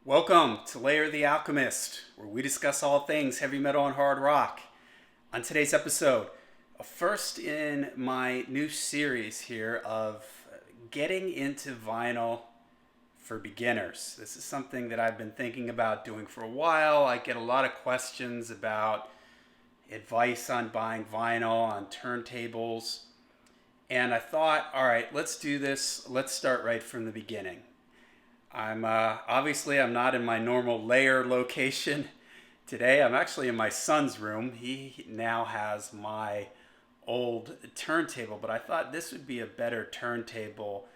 Welcome to Lair the Alchemist, where we discuss all things heavy metal and hard rock. On today's episode, a first in my new series here of getting into vinyl for beginners. This is something that I've been thinking about doing for a while. I get a lot of questions about advice on buying vinyl, on turntables, and I thought, all right, let's do this. Let's start right from the beginning. I'm not in my normal Lair location today. I'm actually in my son's room. He now has my old turntable, but I thought this would be a better turntable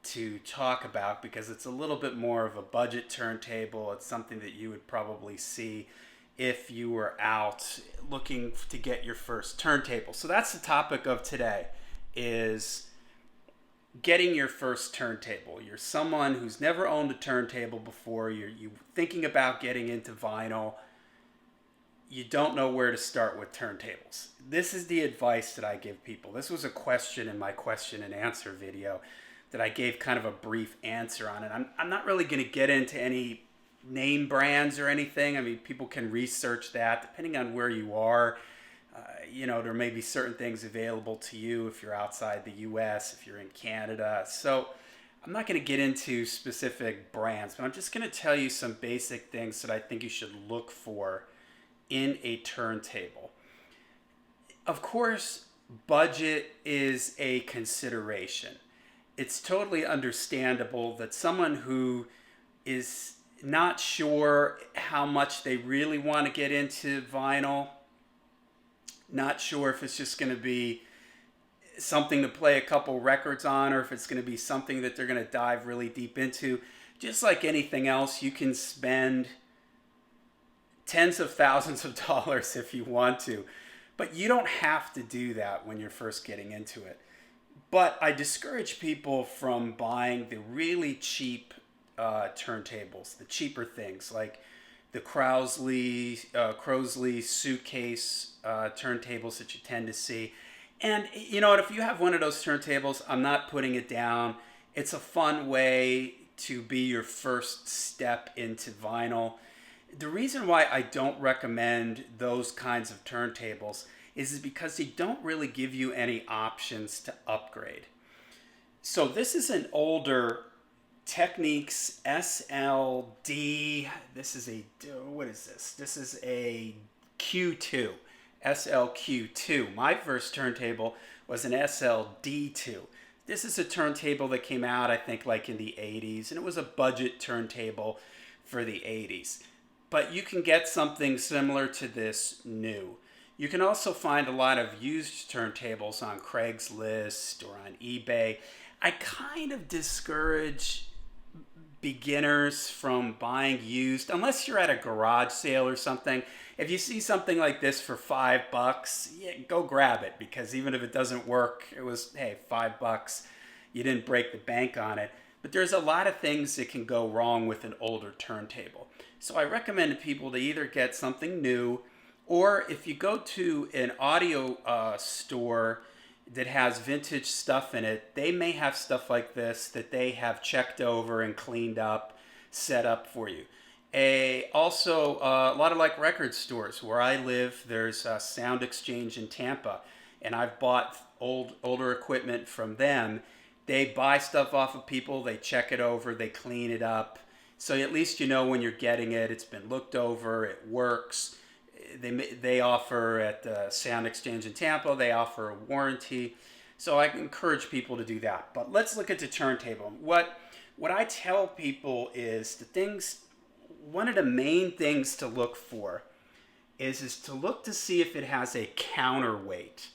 to talk about because it's a little bit more of a budget turntable. It's something that you would probably see if you were out looking to get your first turntable. So that's the topic of today, is getting your first turntable. You're someone who's never owned a turntable before. You're thinking about getting into vinyl. You don't know where to start with turntables. This is the advice that I give people. This was a question in my question and answer video that I gave kind of a brief answer on it. I'm not really going to get into any name brands or anything. I mean, people can research that depending on where you are. There may be certain things available to you if you're outside the U.S., if you're in Canada. So I'm not going to get into specific brands, but I'm just going to tell you some basic things that I think you should look for in a turntable. Of course, budget is a consideration. It's totally understandable that someone who is not sure how much they really want to get into vinyl, not sure if it's just going to be something to play a couple records on or if it's going to be something that they're going to dive really deep into. Just like anything else, you can spend tens of thousands of dollars if you want to, but you don't have to do that when you're first getting into it. But I discourage people from buying the really cheap turntables, the cheaper things like the Crosley suitcase turntables that you tend to see. And you know what, if you have one of those turntables, I'm not putting it down. It's a fun way to be your first step into vinyl. The reason why I don't recommend those kinds of turntables is because they don't really give you any options to upgrade. So this is an older Technics SLD. This is This is a Q2, SLQ2. My first turntable was an SLD2. This is a turntable that came out, I think, like in the 80s, and it was a budget turntable for the 80s. But you can get something similar to this new. You can also find a lot of used turntables on Craigslist or on eBay. I kind of discourage beginners from buying used unless you're at a garage sale or something. If you see something like this for $5, yeah, go grab it, because even if it doesn't work, it was, hey, $5. You didn't break the bank on it. But there's a lot of things that can go wrong with an older turntable. So I recommend to people to either get something new, or if you go to an audio store that has vintage stuff in it, they may have stuff like this that they have checked over and cleaned up, set up for you. Also, a lot of like record stores where I live, there's a Sound Exchange in Tampa, and I've bought older equipment from them. They buy stuff off of people, they check it over, they clean it up, so at least you know when you're getting it, it's been looked over, it works. They offer at the Sound Exchange in Tampa, they offer a warranty. So I encourage people to do that. But let's look at the turntable. What I tell people is one of the main things to look for is to look to see if it has a counterweight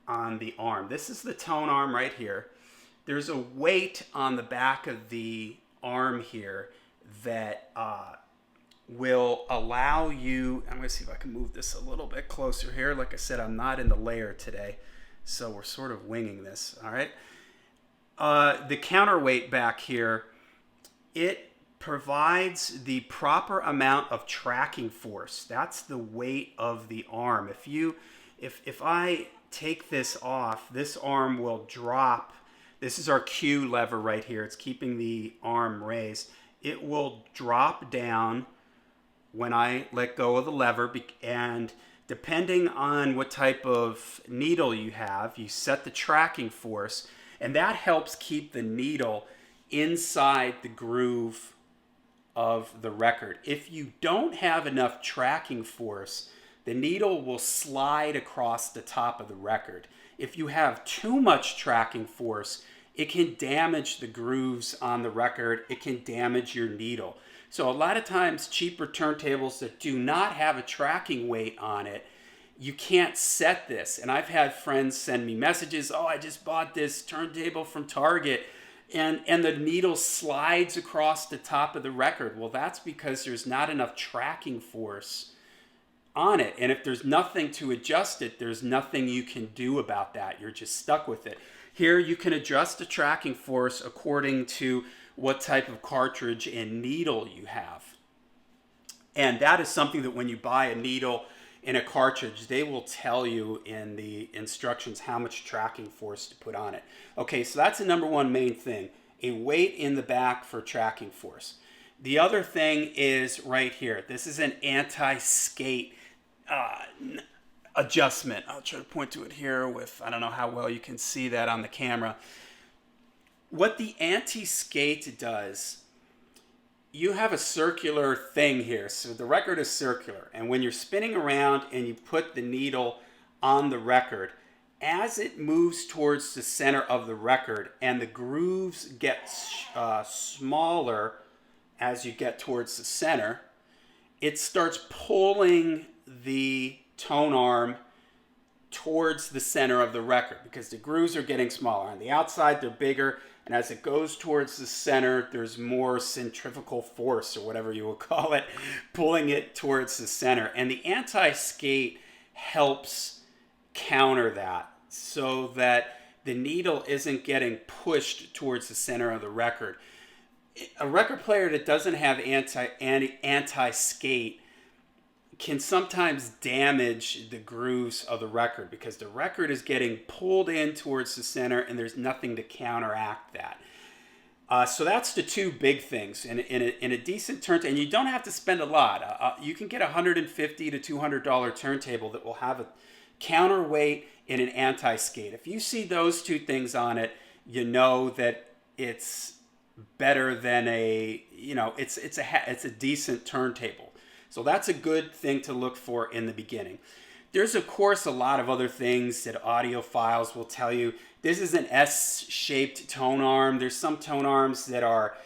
on the arm. This is the tone arm right here. There's a weight on the back of the arm here that will allow you, I'm going to see if I can move this a little bit closer here. Like I said, I'm not in the Lair today, so we're sort of winging this, all right? The counterweight back here, it provides the proper amount of tracking force. That's the weight of the arm. If I take this off, this arm will drop. This is our Q lever right here. It's keeping the arm raised. it will drop down when I let go of the lever, and depending on what type of needle you have, you set the tracking force, and that helps keep the needle inside the groove of the record. If you don't have enough tracking force, the needle will slide across the top of the record. If you have too much tracking force, it can damage the grooves on the record. It can damage your needle. So a lot of times cheaper turntables that do not have a tracking weight on it, you can't set this. And I've had friends send me messages, oh, I just bought this turntable from Target, and the needle slides across the top of the record. Well, that's because there's not enough tracking force on it. And if there's nothing to adjust it, there's nothing you can do about that. You're just stuck with it. Here you can adjust the tracking force according to what type of cartridge and needle you have. And that is something that when you buy a needle in a cartridge, they will tell you in the instructions how much tracking force to put on it. Okay, so that's the number one main thing, a weight in the back for tracking force. The other thing is right here. This is an anti-skate adjustment. I'll try to point to it here with, I don't know how well you can see that on the camera. What the anti-skate does, you have a circular thing here. So the record is circular. And when you're spinning around and you put the needle on the record, as it moves towards the center of the record and the grooves get smaller as you get towards the center, it starts pulling the tone arm towards the center of the record because the grooves are getting smaller. On the outside, they're bigger. And as it goes towards the center, there's more centrifugal force, or whatever you will call it, pulling it towards the center. And the anti-skate helps counter that so that the needle isn't getting pushed towards the center of the record. A record player that doesn't have anti-skate can sometimes damage the grooves of the record because the record is getting pulled in towards the center and there's nothing to counteract that. So that's the two big things in a decent turntable. And you don't have to spend a lot. You can get a $150 to $200 turntable that will have a counterweight and an anti-skate. If you see those two things on it, you know that it's better than it's a decent turntable. So that's a good thing to look for in the beginning. There's, of course, a lot of other things that audiophiles will tell you. This is an S-shaped tone arm. There's some tone arms that are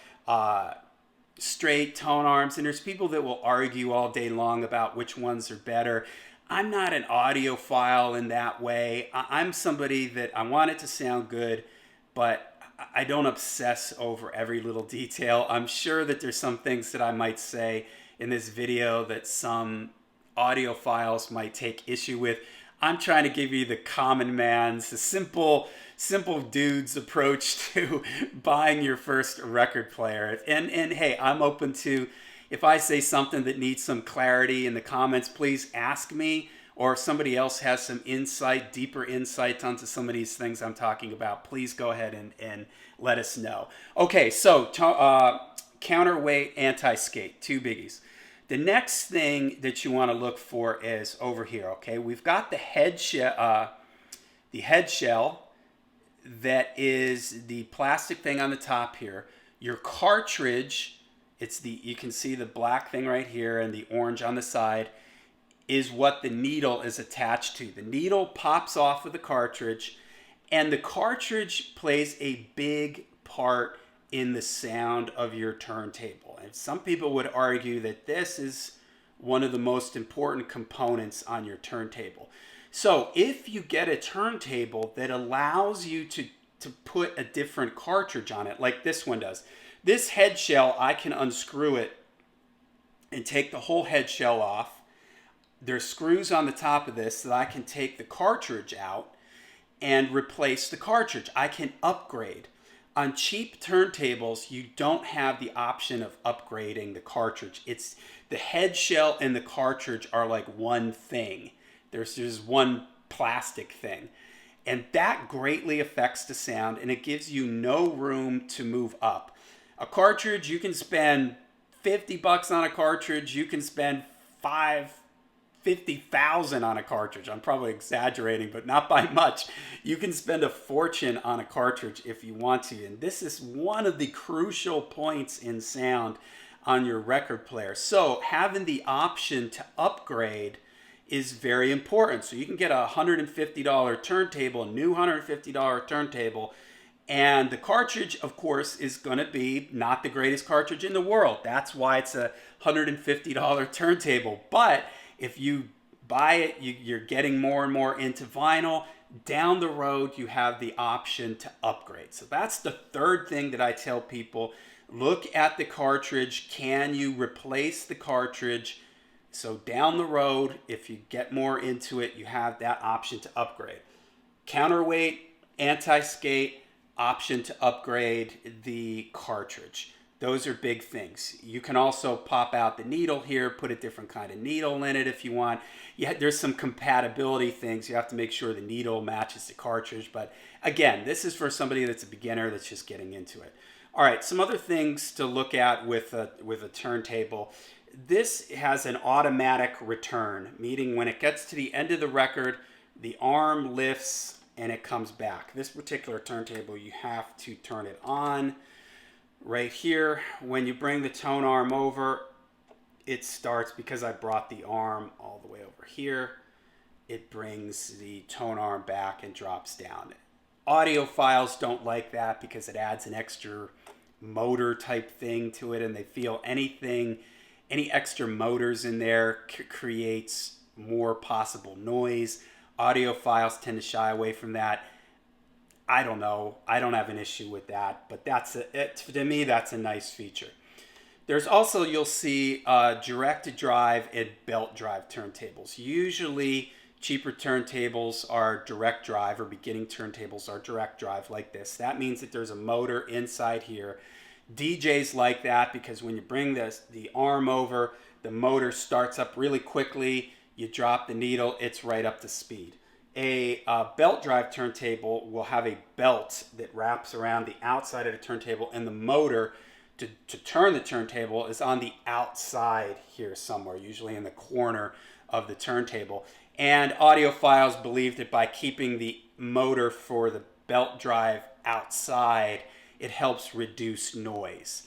straight tone arms, and there's people that will argue all day long about which ones are better. I'm not an audiophile in that way. I'm somebody that I want it to sound good, but I don't obsess over every little detail. I'm sure that there's some things that I might say in this video that some audiophiles might take issue with. I'm trying to give you the common man's, the simple dude's approach to buying your first record player. And hey, I'm open to, if I say something that needs some clarity in the comments, please ask me. Or if somebody else has some insight, deeper insight onto some of these things I'm talking about, please go ahead and let us know. Okay, so counterweight, anti-skate, two biggies. The next thing that you want to look for is over here, okay? We've got the head shell that is the plastic thing on the top here. Your cartridge, you can see the black thing right here and the orange on the side, is what the needle is attached to. The needle pops off of the cartridge, and the cartridge plays a big part in the sound of your turntable. And some people would argue that this is one of the most important components on your turntable. So if you get a turntable that allows you to put a different cartridge on it, like this one does, this head shell, I can unscrew it and take the whole head shell off. There's screws on the top of this that I can take the cartridge out and replace the cartridge. I can upgrade. On cheap turntables, you don't have the option of upgrading the cartridge. It's the head shell and the cartridge are like one thing. There's one plastic thing. And that greatly affects the sound, and it gives you no room to move up. A cartridge, you can spend 50 bucks on a cartridge. You can spend 50,000 on a cartridge. I'm probably exaggerating, but not by much. You can spend a fortune on a cartridge if you want to. And this is one of the crucial points in sound on your record player. So having the option to upgrade is very important. So you can get a $150 turntable, a new $150 turntable, and the cartridge, of course, is going to be not the greatest cartridge in the world. That's why it's a $150 turntable. But if you buy it, you're getting more and more into vinyl. Down the road, you have the option to upgrade. So that's the third thing that I tell people. Look at the cartridge. Can you replace the cartridge? So down the road, if you get more into it, you have that option to upgrade. Counterweight, anti-skate, option to upgrade the cartridge. Those are big things. You can also pop out the needle here, put a different kind of needle in it if you want. Yeah, there's some compatibility things. You have to make sure the needle matches the cartridge. But again, this is for somebody that's a beginner that's just getting into it. All right, some other things to look at with a turntable. This has an automatic return, meaning when it gets to the end of the record, the arm lifts and it comes back. This particular turntable, you have to turn it on. Right here, when you bring the tone arm over, it starts, because I brought the arm all the way over here, it brings the tone arm back and drops down. Audiophiles don't like that because it adds an extra motor type thing to it, and they feel any extra motors in there creates more possible noise. Audiophiles tend to shy away from that. I don't know. I don't have an issue with that, but to me, that's a nice feature. There's also, you'll see direct drive and belt drive turntables. Usually cheaper turntables are direct drive, or beginning turntables are direct drive like this. That means that there's a motor inside here. DJs like that because when you bring the arm over, the motor starts up really quickly. You drop the needle, it's right up to speed. A belt drive turntable will have a belt that wraps around the outside of the turntable, and the motor to turn the turntable is on the outside here somewhere, usually in the corner of the turntable. And audiophiles believe that by keeping the motor for the belt drive outside, it helps reduce noise.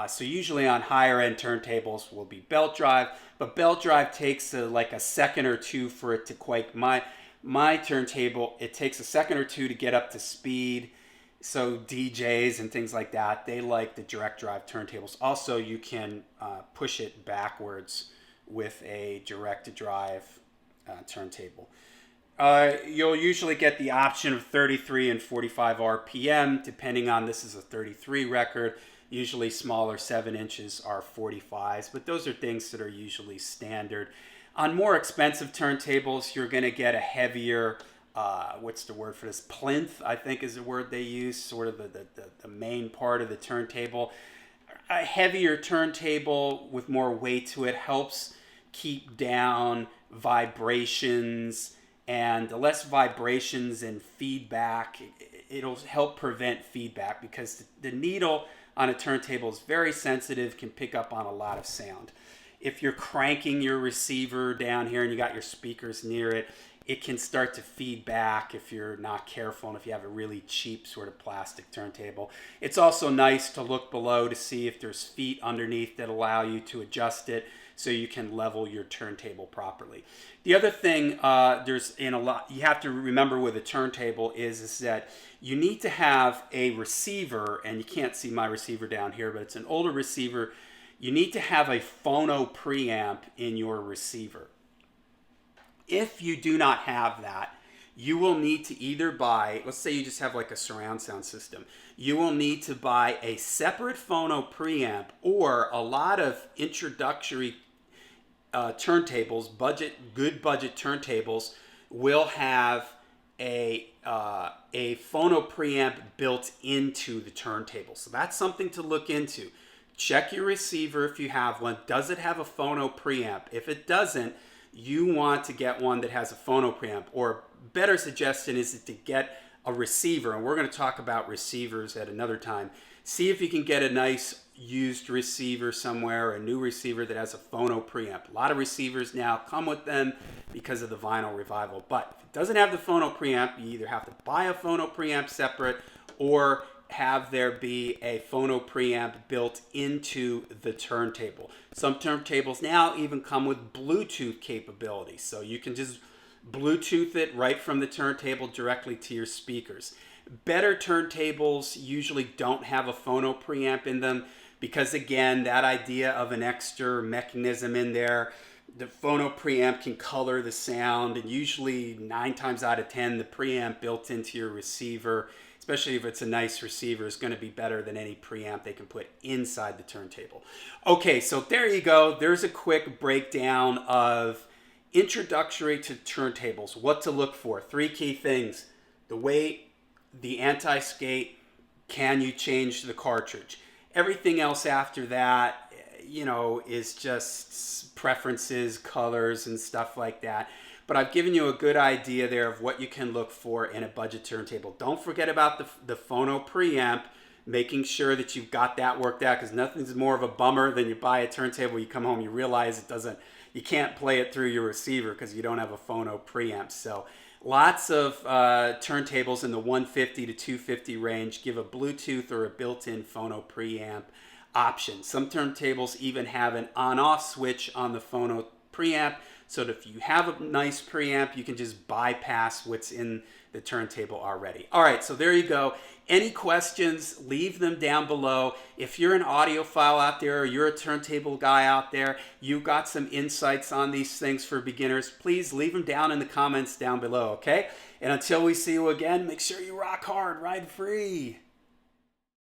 So usually on higher end turntables will be belt drive, but belt drive takes like a second or two for it to quake. My turntable, it takes a second or two to get up to speed. So DJs and things like that, they like the direct drive turntables. Also, you can push it backwards with a direct drive turntable. You'll usually get the option of 33 and 45 RPM, depending on, this is a 33 record. Usually smaller 7 inches are 45s, but those are things that are usually standard. On more expensive turntables, you're going to get a heavier, what's the word for this? Plinth, I think is the word they use, sort of the main part of the turntable. A heavier turntable with more weight to it helps keep down vibrations, and the less vibrations and feedback, it'll help prevent feedback, because the needle on a turntable is very sensitive, can pick up on a lot of sound. If you're cranking your receiver down here and you got your speakers near it, it can start to feed back if you're not careful, and if you have a really cheap sort of plastic turntable. It's also nice to look below to see if there's feet underneath that allow you to adjust it so you can level your turntable properly. The other thing you have to remember with a turntable is that you need to have a receiver, and you can't see my receiver down here, but it's an older receiver. You need to have a Phono preamp in your receiver. If you do not have that, you will need to either buy, let's say you just have like a surround sound system, you will need to buy a separate Phono preamp, or a lot of introductory turntables, good budget turntables, will have a Phono preamp built into the turntable. So that's something to look into. Check your receiver if you have one. Does it have a Phono preamp? If it doesn't, you want to get one that has a Phono preamp. Or better suggestion is to get a receiver, and we're going to talk about receivers at another time. See if you can get a nice used receiver somewhere, a new receiver that has a phono preamp. A lot of receivers now come with them because of the vinyl revival. But if it doesn't have the phono preamp, you either have to buy a phono preamp separate or have there be a phono preamp built into the turntable. Some turntables now even come with Bluetooth capability, so you can just Bluetooth it right from the turntable directly to your speakers. Better turntables usually don't have a phono preamp in them because, again, that idea of an extra mechanism in there, the phono preamp can color the sound, and usually 9 times out of 10 the preamp built into your receiver, especially if it's a nice receiver, is going to be better than any preamp they can put inside the turntable. Okay, so there you go. There's a quick breakdown of introductory to turntables, what to look for. 3 key things: the weight, the anti-skate, can you change the cartridge? Everything else after that, you know, is just preferences, colors, and stuff like that. But I've given you a good idea there of what you can look for in a budget turntable. Don't forget about the phono preamp, making sure that you've got that worked out, because nothing's more of a bummer than you buy a turntable, you come home, you realize you can't play it through your receiver because you don't have a phono preamp. So lots of turntables in the 150 to 250 range give a Bluetooth or a built-in phono preamp option. Some turntables even have an on-off switch on the phono preamp, so that if you have a nice preamp, you can just bypass what's in the turntable already. All right, so there you go. Any questions, leave them down below. If you're an audiophile out there or you're a turntable guy out there, you've got some insights on these things for beginners, please leave them down in the comments down below, okay? And until we see you again, make sure you rock hard, ride free.